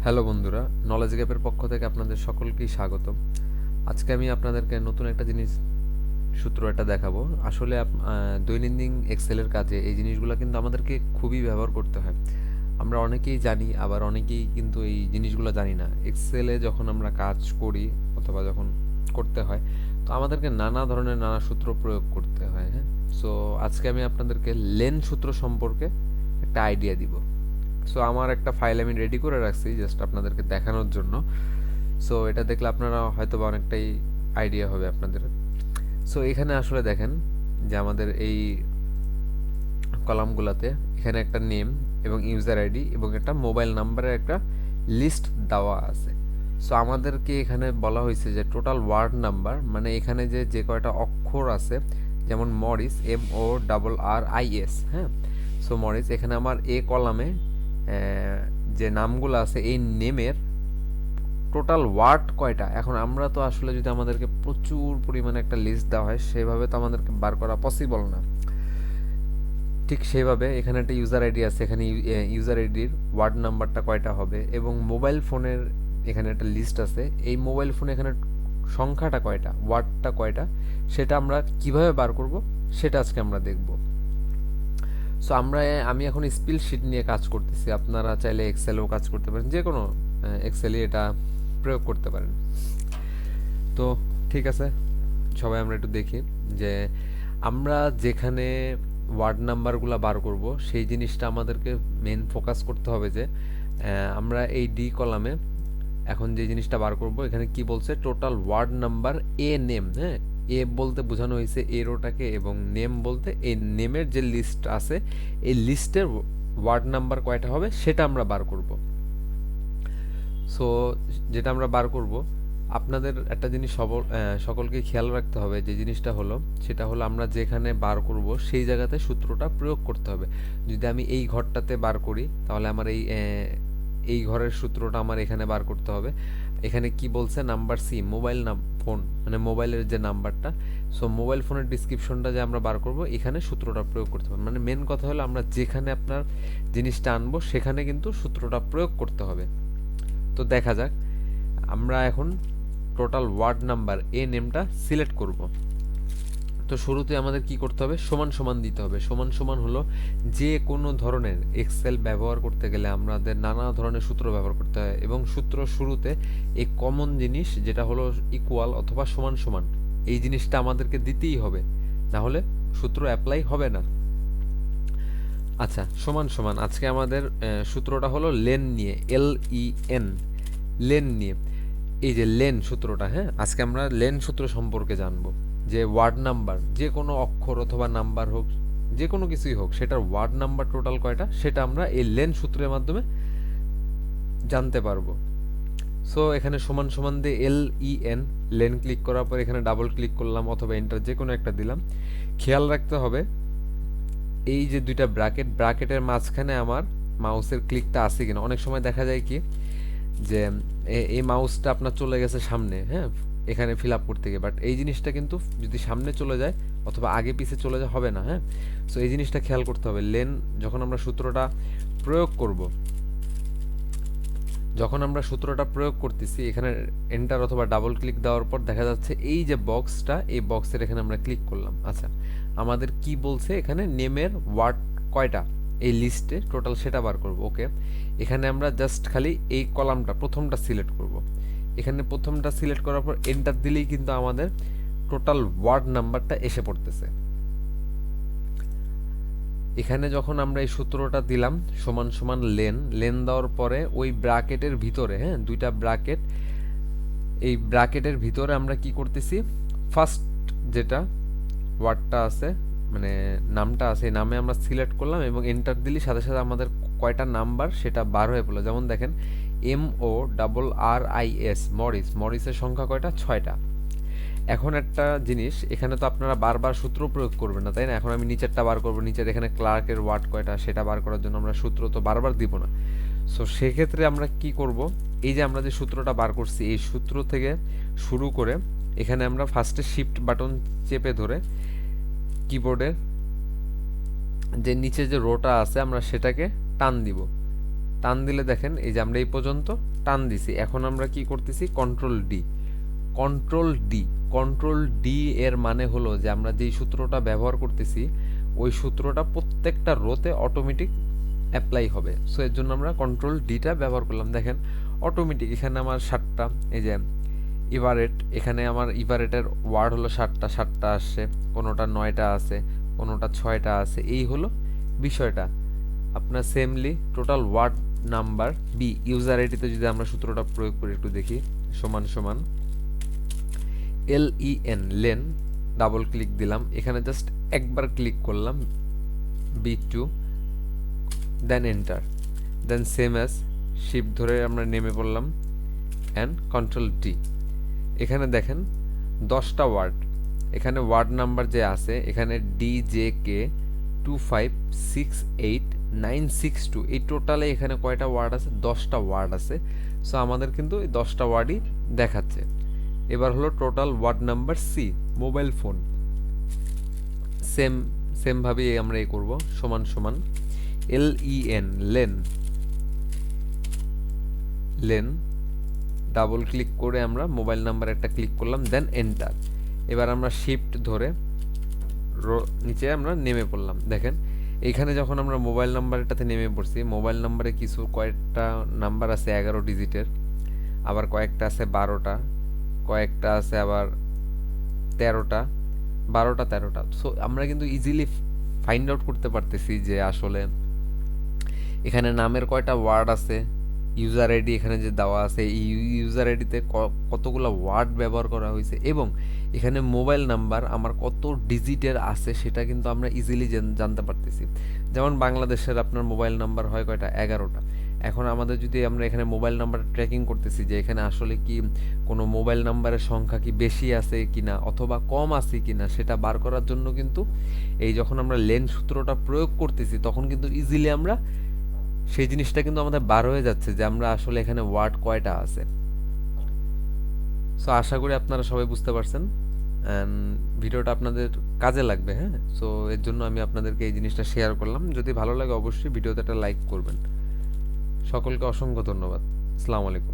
Hello বন্ধুরা, knowledge গ্যাপের পক্ষ থেকে আপনাদের সকলকেই স্বাগতম। আজকে আমি আপনাদেরকে নতুন একটা জিনিস সূত্র এটা দেখাবো। আসলে দৈনন্দিন এক্সেলের কাজে এই জিনিসগুলো কিন্তু আমাদেরকে খুবই ব্যবহার করতে হয়। আমরা অনেকেই জানি, আবার অনেকেই কিন্তু এই জিনিসগুলো জানি না। এক্সেলে যখন আমরা কাজ করি অথবা যখন করতে হয়, তো আমাদেরকে নানা ধরনের নানা সূত্র প্রয়োগ করতে হয়। হ্যাঁ, সো আজকে আমি আপনাদেরকে লেন সূত্র সম্পর্কে একটা আইডিয়া দিব। সো আমার একটা ফাইল আমি রেডি করে রাখছি জাস্ট আপনাদেরকে দেখানোর জন্য। সো এটা দেখলে আপনারা হয়তো বা অনেকটাই আইডিয়া হবে আপনাদের। সো এখানে আসলে দেখেন যে আমাদের এই কলামগুলোতে এখানে একটা নেম এবং ইউজার আইডি এবং একটা মোবাইল নাম্বারের একটা লিস্ট দেওয়া আছে। সো আমাদেরকে এখানে বলা হয়েছে যে টোটাল ওয়ার্ড নাম্বার, মানে এখানে যে যে কয়টা অক্ষর আছে, যেমন মরিস, MORRIS। হ্যাঁ, সো মরিস, এখানে আমার এ কলামে যে নামগুলো আছে এই নেমের টোটাল ওয়ার্ড কয়টা। এখন আমরা তো আসলে যদি আমাদেরকে প্রচুর পরিমাণে একটা লিস্ট দেওয়া হয়, সেভাবে তো আমাদেরকে বার করা পসিবল না। ঠিক সেভাবে এখানে একটা ইউজার আইডি আছে, এখানে ইউজার আইডির ওয়ার্ড নাম্বারটা কয়টা হবে, এবং মোবাইল ফোনের এখানে একটা লিস্ট আছে, এই মোবাইল ফোনে এখানে সংখ্যাটা কয়টা, ওয়ার্ডটা কয়টা, সেটা আমরা কিভাবে বার করব সেটা আজকে আমরা দেখব। সো আমি এখন স্পিল শিট নিয়ে কাজ করতেছি। আপনারা চাইলে এক্সেলেও কাজ করতে পারেন, যে কোনো এক্সেলই এটা প্রয়োগ করতে পারেন। তো ঠিক আছে, সবাই আমরা একটু দেখি যে আমরা যেখানে ওয়ার্ড নাম্বারগুলো বার করব সেই জিনিসটা আমাদেরকে মেন ফোকাস করতে হবে যে আমরা এই ডি কলামে এখন যে জিনিসটা বার করব, এখানে কি বলছে, total word number A name. হ্যাঁ, এ বলতে বোঝানো হয়েছে এ রোটাকে, এবং নেম বলতে এই নেমের যে লিস্ট আছে এই লিস্টের ওয়ার্ড নাম্বার কয়টা হবে সেটা আমরা বার করব। সো যেটা আমরা বার করব, আপনাদের একটা জিনিস সকলকে খেয়াল রাখতে হবে, যে জিনিসটা হলো সেটা হলো আমরা যেখানে বার করব সেই জায়গাতে সূত্রটা প্রয়োগ করতে হবে। যদি আমি এই ঘরটাতে বার করি, তাহলে আমার এই ঘরের সূত্রটা আমার এখানে বার করতে হবে। এখানে কি বলছে, নাম্বার সি, মোবাইল ফোন, মানে মোবাইলের যে নাম্বারটা। সো মোবাইল ফোনের ডিসক্রিপশনটা যে আমরা বার করব, এখানে সূত্রটা প্রয়োগ করতে হবে। মানে মেন কথা হলো আমরা যেখানে আপনার জিনিসটা আনবো সেখানে কিন্তু সূত্রটা প্রয়োগ করতে হবে। তো দেখা যাক, আমরা এখন টোটাল ওয়ার্ড নাম্বার এ নেমটা সিলেক্ট করব। তো শুরুতে আমাদের কি করতে হবে, সমান সমান দিতে হবে। সমান সমান হলো যে কোনো ধরনের এক্সেল ব্যবহার করতে গেলে আমাদের নানা ধরনের সূত্র ব্যবহার করতে হয়, এবং সূত্র শুরুতে এই কমন জিনিস যেটা হলো ইকুয়াল অথবা সমান সমান, এই জিনিসটা আমাদেরকে দিতেই হবে, না হলে সূত্র অ্যাপ্লাই হবে না। আচ্ছা, সমান সমান আজকে আমাদের সূত্রটা হলো লেন নিয়ে, LEN, লেন নিয়ে। এই যে লেন সূত্রটা, হ্যাঁ, আজকে আমরা লেন সূত্র সম্পর্কে জানবো। যে ওয়ার্ড নাম্বার, যে কোনো অক্ষর অথবা নাম্বার হোক, যে কোনো কিছুই হোক, সেটার ওয়ার্ড নাম্বার টোটাল কয়টা সেটা আমরা এই লেন সূত্রের মাধ্যমে জানতে পারবো। সো এখানে সমান সমান দিয়ে LEN, লেন ক্লিক করার পর এখানে ডাবল ক্লিক করলাম অথবা এন্টার যে কোনো একটা দিলাম। খেয়াল রাখতে হবে এই যে দুইটা ব্র্যাকেট, ব্র্যাকেটের মাঝখানে আমার মাউসের ক্লিকটা আছে কিনা। অনেক সময় দেখা যায় কি যে এই মাউসটা আপনার চলে গেছে সামনে, হ্যাঁ, এখানে ফিল আপ করতে গিয়ে, বাট এই জিনিসটা কিন্তু যদি সামনে চলে যায় অথবা আগে পিছে চলে যায় হবে না। হ্যাঁ, সো এই জিনিসটা খেয়াল করতে হবে। লেন যখন আমরা সূত্রটা প্রয়োগ করব, যখন আমরা সূত্রটা প্রয়োগ করতেছি, এখানে এন্টার অথবা ডাবল ক্লিক দেওয়ার পর দেখা যাচ্ছে এই যে বক্সটা, এই বক্সের এখানে আমরা ক্লিক করলাম। আচ্ছা, আমাদের কি বলছে, এখানে নেমের ওয়ার্ড কয়টা এই লিস্টে টোটাল সেটা বার করব। ওকে, এখানে আমরা জাস্ট খালি এই কলামটা প্রথমটা সিলেক্ট করব। এখানে প্রথমটা সিলেক্ট করার পর এন্টার দিলেই কিন্তু আমাদের টোটাল ওয়ার্ড নাম্বারটা এসে পড়তেছে। এখানে যখন আমরা এই সূত্রটা দিলাম সমান সমান লেন, লেন দেওয়ার পরে ওই ব্র্যাকেটের ভিতরে, হ্যাঁ, দুইটা ব্র্যাকেট, এই ব্র্যাকেটের ভিতরে আমরা কি করতেছি, ফার্স্ট যেটা ওয়ার্ডটা আছে, মানে নামটা আছে, এই নামে আমরা সিলেক্ট করলাম এবং এন্টার দিলি সাথে সাথে আমাদের কয়টা নাম্বার সেটা বার হয়ে পড়লো। যেমন দেখেন MORRIS, মরিস, মরিসের সংখ্যা কয়টা, 6টা। এখন একটা জিনিস, এখানে তো আপনারা বারবার সূত্র প্রয়োগ করবেন না, তাই না? এখন আমি নিচেরটা বার করবো, নিচের এখানে ক্লার্কের ওয়ার্ড কয়টা সেটা বার করার জন্য আমরা সূত্র তো বারবার দিব না। সো সেক্ষেত্রে আমরা কি করব, এই যে আমরা যে সূত্রটা বার করছি এই সূত্র থেকে শুরু করে এখানে আমরা ফার্স্টে শিফট বাটন চেপে ধরে কিবোর্ডের যে নিচে যে রোটা আছে আমরা সেটাকে টান দিব। টান দিলে দেখেন এই যে আমরা এই পর্যন্ত টান দিছি। এখন আমরা কি করতেছি, control D. Control D, control D এর মানে হলো যে আমরা যেই সূত্রটা ব্যবহার করতেছি ওই সূত্রটা প্রত্যেকটা রোতে অটোমেটিক অ্যাপ্লাই হবে। সো এর জন্য আমরা কন্ট্রোল ডিটা ব্যবহার করলাম। দেখেন অটোমেটিক এখানে আমার 7টা, এই যে ইভারেট, এখানে আমার ইভারেটের ওয়ার্ড হলো 7টা, 7টা আসছে, কোনোটা 9টা আছে, কোনোটা 6টা আছে। এই হলো বিষয়টা। আপনার samely total word number B user আইডিতে যদি আমরা সূত্রটা প্রয়োগ করে একটু দেখি, সমান সমান LEN, লেন, ডাবল ক্লিক দিলাম, এখানে জাস্ট একবার ক্লিক করলাম, B2, দেন এন্টার, দেন সেম অ্যাজ, শিফট ধরে আমরা নেমে পড়লাম অ্যান্ড কন্ট্রোল ডি। এখানে দেখেন 10টা ওয়ার্ড, এখানে ওয়ার্ড নাম্বার যে আছে এখানে DJK 2568962, এই টোটালে এখানে কয়টা ওয়ার্ড আছে, 10টা ওয়ার্ড আছে। সো আমাদের কিন্তু এই 10টা ওয়ার্ডই দেখাচ্ছে। এবার হলো total word number C, mobile phone. সেমভাবেই আমরা এই করব, সমান সমান LEN, len, len, double click করে আমরা মোবাইল নাম্বার একটা ক্লিক করলাম, দেন এন্টার। এবার আমরা শিফট ধরে নিচে আমরা নেমে পড়লাম। দেখেন এইখানে যখন আমরা মোবাইল নাম্বারটাতে নেমে পড়ছি, মোবাইল নাম্বারে কিছু কয়েকটা নাম্বার আছে 11 ডিজিটের, আবার কয়েকটা আছে 12টা, কয়েকটা আছে আবার 13টা, 12টা, 13টা। সো আমরা কিন্তু ইজিলি ফাইন্ড আউট করতে পারতেছি যে আসলে এখানে নামের কয়টা ওয়ার্ড আছে, ইউজার আইডি এখানে যে দেওয়া আছে এই ইউজার আইডিতে কতগুলো ওয়ার্ড ব্যবহার করা হয়েছে, এবং এখানে মোবাইল নাম্বার আমার কত ডিজিটের আছে সেটা কিন্তু আমরা ইজিলি জানতে পারতেছি। যেমন বাংলাদেশের আপনার মোবাইল নাম্বার হয় কয়টা, 11টা। এখন আমাদের যদি আমরা এখানে মোবাইল নাম্বার ট্র্যাকিং করতেছি যে এখানে আসলে কি কোনো মোবাইল নাম্বারের সংখ্যা কি বেশি আছে কিনা অথবা কম আছে কিনা সেটা বার করার জন্য কিন্তু এই যখন আমরা লেন সূত্রটা প্রয়োগ করতেছি তখন কিন্তু ইজিলি আমরা সেই জিনিসটা কিন্তু আমাদের বার হয়ে যাচ্ছে যে আমরা আসলে এখানে ওয়ার্ড কয়টা আছে। সো আশা করি আপনারা সবাই বুঝতে পারছেন অ্যান্ড ভিডিওটা আপনাদের কাজে লাগবে। হ্যাঁ, সো এর জন্য আমি আপনাদেরকে এই জিনিসটা শেয়ার করলাম। যদি ভালো লাগে অবশ্যই ভিডিওতে একটা লাইক করবেন। সকলকে অসংখ্য ধন্যবাদ। আসসালামু আলাইকুম।